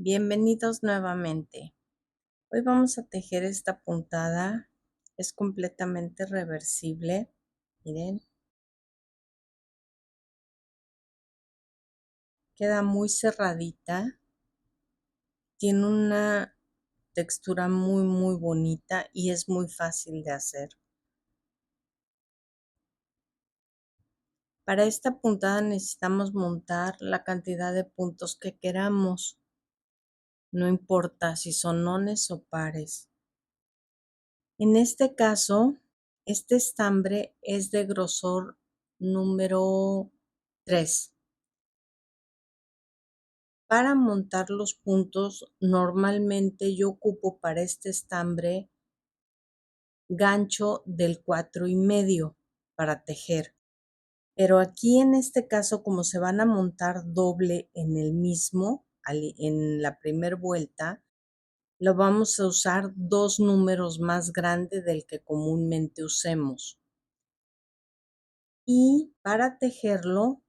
Bienvenidos nuevamente. Hoy vamos a tejer esta puntada. Es completamente reversible. Miren, queda muy cerradita. Tiene una textura muy bonita y es muy fácil de hacer. Para esta puntada necesitamos montar la cantidad de puntos que queramos. No importa si son nones o pares. En este caso, este estambre es de grosor número 3. Para montar los puntos, normalmente yo ocupo para este estambre gancho del 4,5 para tejer. Pero aquí en este caso, como se van a montar doble en el mismo, en la primera vuelta, lo vamos a usar 2 números más grande del que comúnmente usemos. Y para tejerlo,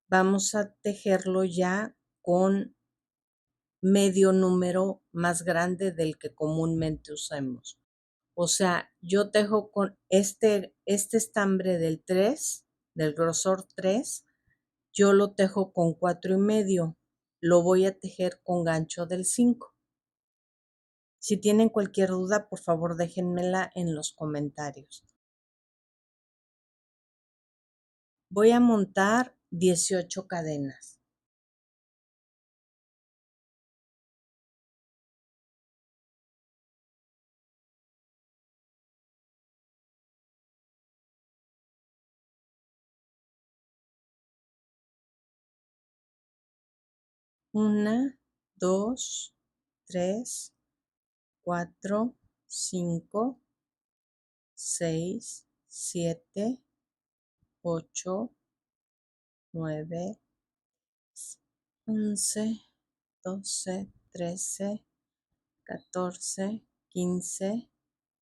vamos a tejerlo ya con medio número más grande del que comúnmente usemos. O sea, yo tejo con este estambre del 3, del grosor 3, yo lo tejo con 4,5. Lo voy a tejer con gancho del 5. Si tienen cualquier duda, por favor déjenmela en los comentarios. Voy a montar 18 cadenas. 1, 2, 3, 4, 5, 6, 7, 8, 9, 11, 12, 13, 14, 15,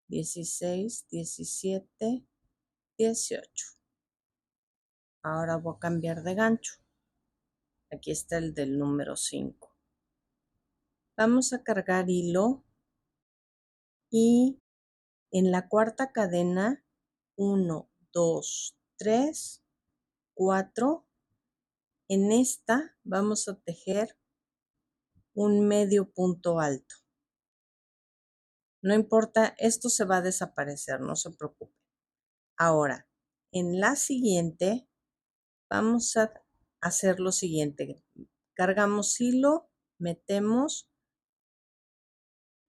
16, 17, 18. Ahora voy a cambiar de gancho. Aquí está el del número 5. Vamos a cargar hilo y en la cuarta cadena 1, 2, 3, 4. En esta vamos a tejer un medio punto alto. No importa, esto se va a desaparecer, no se preocupe. Ahora, en la siguiente vamos a hacer lo siguiente. Cargamos hilo, metemos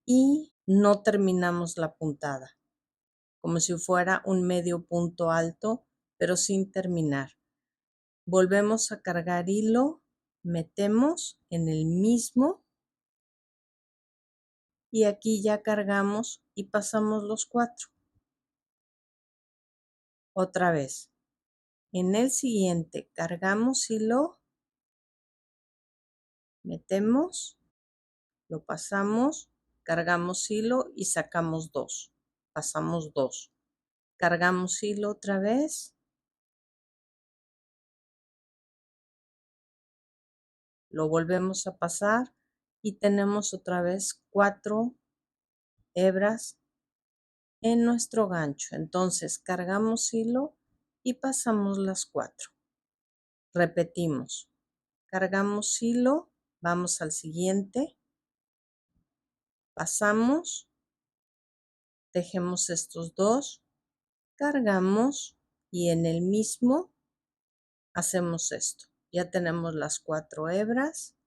y no terminamos la puntada, como si fuera un medio punto alto, pero sin terminar. Volvemos a cargar hilo, metemos en el mismo y aquí ya cargamos y pasamos los 4. Otra vez. En el siguiente cargamos hilo, metemos, lo pasamos, cargamos hilo y sacamos 2. Pasamos 2. Cargamos hilo otra vez. Lo volvemos a pasar y tenemos otra vez 4 hebras en nuestro gancho. Entonces cargamos hilo y pasamos las 4. Repetimos. Cargamos hilo, vamos al siguiente, pasamos, tejemos estos 2, cargamos y en el mismo hacemos esto. Ya tenemos las 4 hebras,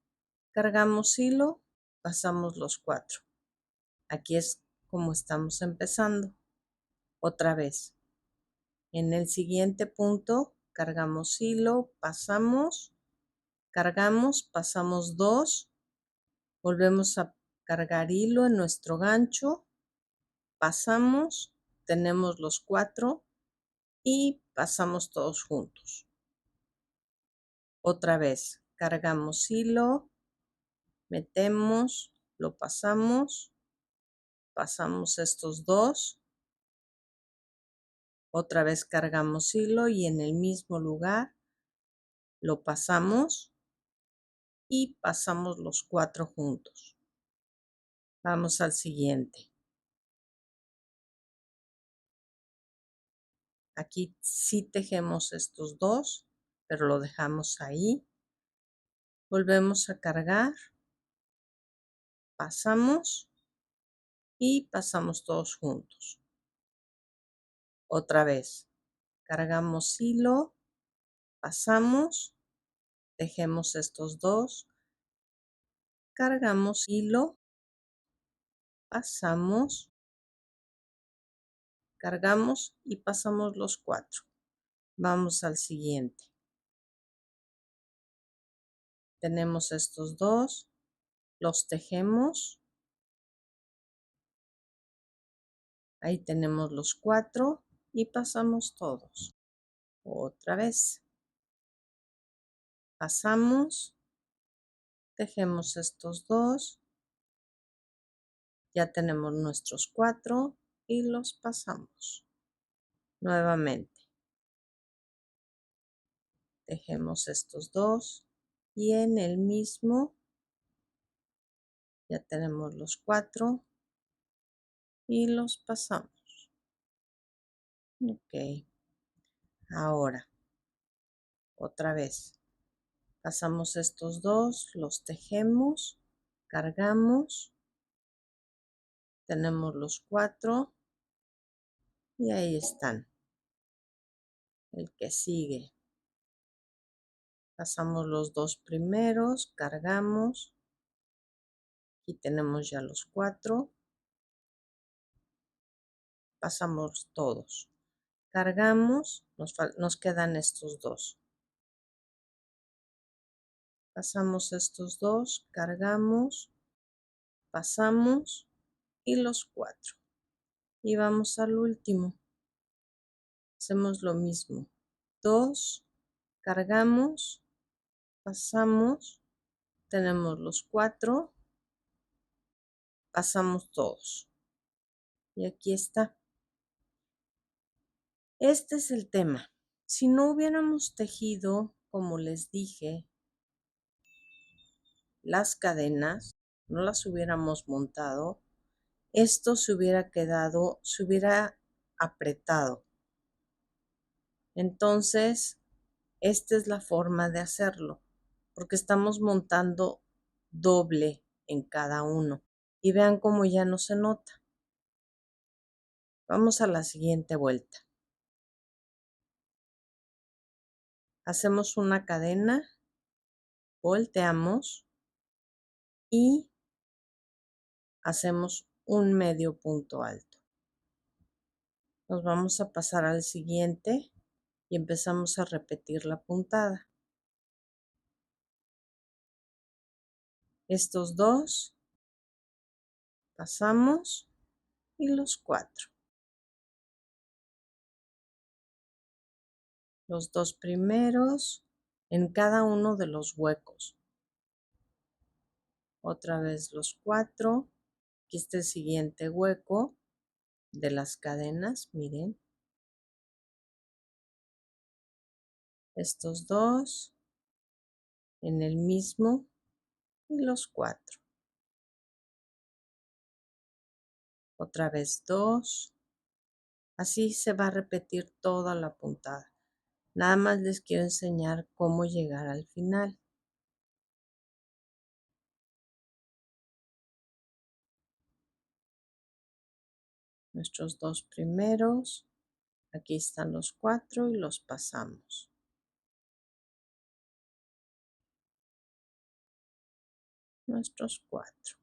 cargamos hilo, pasamos los 4. Aquí es como estamos empezando. Otra vez. En el siguiente punto cargamos hilo, pasamos, cargamos, pasamos 2, volvemos a cargar hilo en nuestro gancho, pasamos, tenemos los 4 y pasamos todos juntos. Otra vez, cargamos hilo, metemos, lo pasamos, pasamos estos 2, otra vez cargamos hilo y en el mismo lugar lo pasamos y pasamos los 4 juntos. Vamos al siguiente. Aquí sí tejemos estos 2, pero lo dejamos ahí. Volvemos a cargar, pasamos y pasamos todos juntos. Otra vez, cargamos hilo, pasamos, tejemos estos 2, cargamos hilo, pasamos, cargamos y pasamos los 4. Vamos al siguiente. Tenemos estos 2, los tejemos. Ahí tenemos los 4 y pasamos todos. Otra vez. Pasamos, tejemos estos 2. Ya tenemos nuestros 4 y los pasamos. Nuevamente. Tejemos estos 2 y en el mismo ya tenemos los 4 y los pasamos. Ok. Ahora, otra vez. Pasamos estos 2, los tejemos, cargamos, tenemos los 4 y ahí están. El que sigue. Pasamos los 2 primeros, cargamos. Aquí tenemos ya los 4. Pasamos todos. Cargamos, nos quedan estos 2. Pasamos estos 2, cargamos, pasamos y los 4. Y vamos al último. Hacemos lo mismo. 2, cargamos, pasamos, tenemos los 4, pasamos todos. Y aquí está. Este es el tema. Si no hubiéramos tejido, como les dije, las cadenas, no las hubiéramos montado, esto se hubiera quedado, se hubiera apretado. Entonces, esta es la forma de hacerlo, porque estamos montando doble en cada uno. Y vean cómo ya no se nota. Vamos a la siguiente vuelta. Hacemos una cadena, volteamos y hacemos un medio punto alto. Nos vamos a pasar al siguiente y empezamos a repetir la puntada. Estos 2, pasamos y los 4. Los 2 primeros en cada uno de los huecos. Otra vez los 4. Aquí está el siguiente hueco de las cadenas, miren. Estos 2 en el mismo y los 4. Otra vez 2. Así se va a repetir toda la puntada. Nada más les quiero enseñar cómo llegar al final. Nuestros 2 primeros. Aquí están los 4 y los pasamos. Nuestros 4.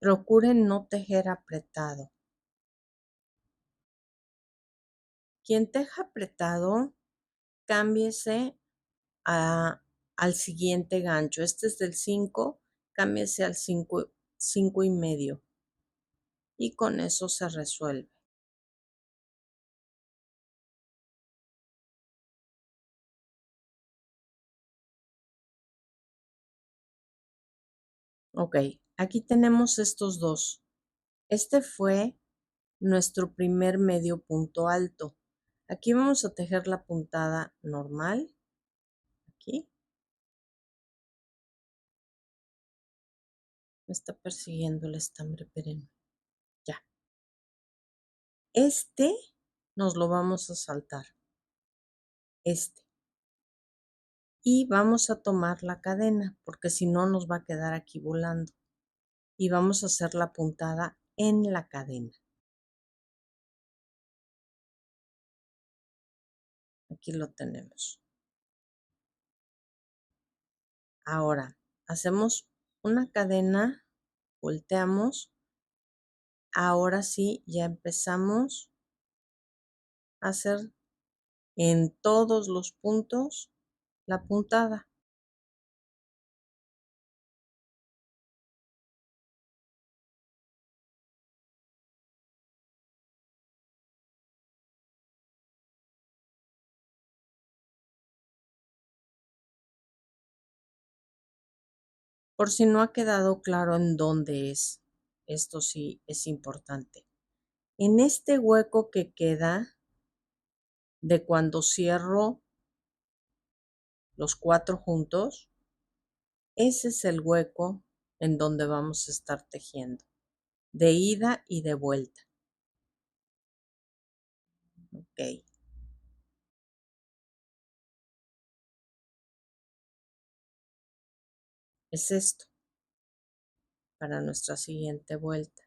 Procuren no tejer apretado. Quien teja apretado, cámbiese al siguiente gancho. Este es del 5, cámbiese al 5, 5 y medio. Y con eso se resuelve. Ok, aquí tenemos estos dos. Este fue nuestro primer medio punto alto. Aquí vamos a tejer la puntada normal. Aquí. Me está persiguiendo el estambre perenne. Ya. Este nos lo vamos a saltar. Este. Y vamos a tomar la cadena, porque si no nos va a quedar aquí volando. Y vamos a hacer la puntada en la cadena. Aquí lo tenemos. Ahora, hacemos una cadena, volteamos. Ahora sí, ya empezamos a hacer en todos los puntos la puntada. Por si no ha quedado claro en dónde es, esto sí es importante. En este hueco que queda de cuando cierro los 4 juntos, ese es el hueco en donde vamos a estar tejiendo, de ida y de vuelta. Ok. Es esto para nuestra siguiente vuelta.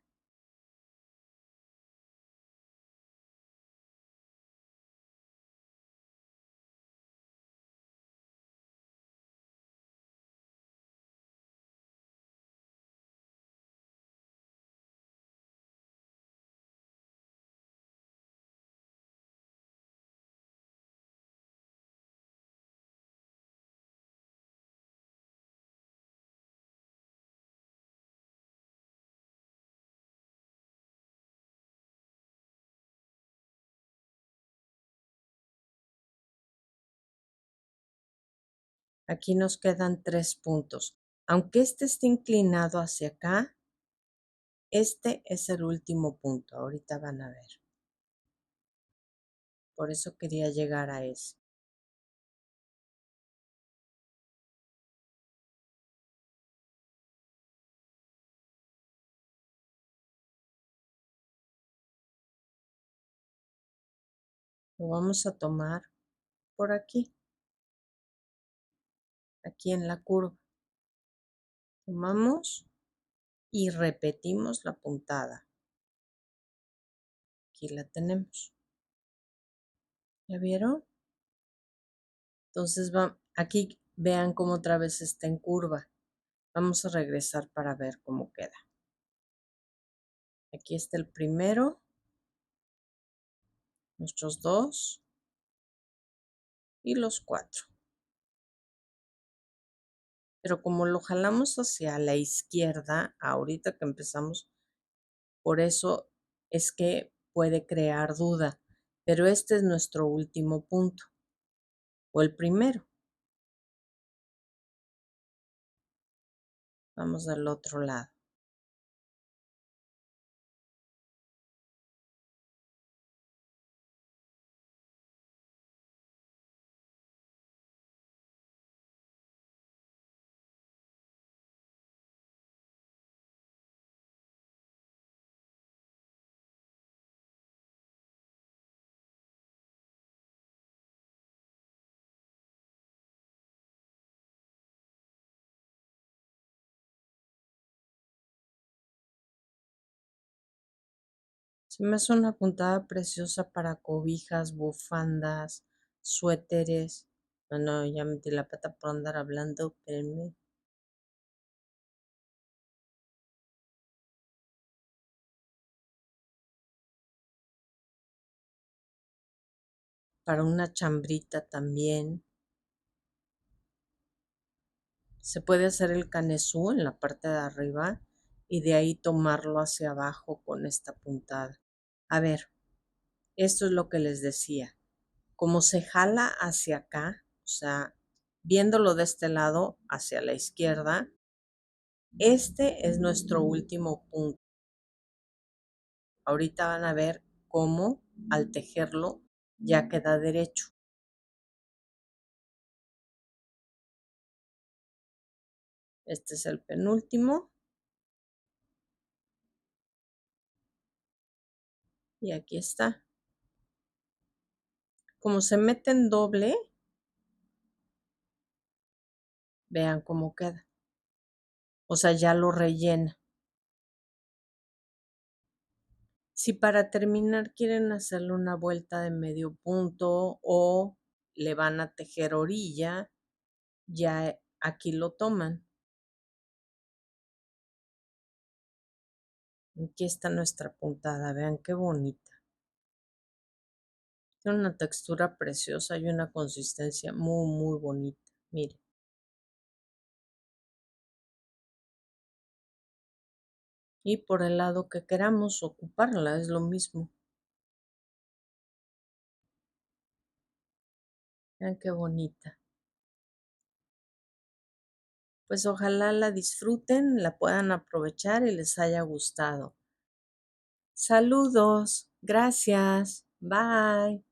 Aquí nos quedan 3 puntos. Aunque este esté inclinado hacia acá, este es el último punto. Ahorita van a ver. Por eso quería llegar a ese. Lo vamos a tomar por aquí en la curva. Tomamos y repetimos la puntada. Aquí la tenemos. ¿Ya vieron? Entonces aquí vean cómo otra vez está en curva. Vamos a regresar para ver cómo queda. Aquí está el primero, nuestros 2 y los 4. Pero como lo jalamos hacia la izquierda, ahorita que empezamos, por eso es que puede crear duda. Pero este es nuestro último punto, o el primero. Vamos al otro lado. Se me hace una puntada preciosa para cobijas, bufandas, suéteres. No, ya metí la pata por andar hablando, espérenme. Para una chambrita también. Se puede hacer el canesú en la parte de arriba y de ahí tomarlo hacia abajo con esta puntada. A ver, esto es lo que les decía. Como se jala hacia acá, o sea, viéndolo de este lado hacia la izquierda, Este es nuestro último punto. Ahorita van a ver cómo al tejerlo ya queda derecho. Este es el penúltimo. Y aquí está. Como se mete en doble, vean cómo queda. O sea, ya lo rellena. Si para terminar quieren hacerle una vuelta de medio punto o le van a tejer orilla, ya aquí lo toman. Aquí está nuestra puntada, vean qué bonita. Tiene una textura preciosa y una consistencia muy, muy bonita. Miren. Y por el lado que queramos ocuparla, es lo mismo. Vean qué bonita. Pues ojalá la disfruten, la puedan aprovechar y les haya gustado. Saludos, gracias, bye.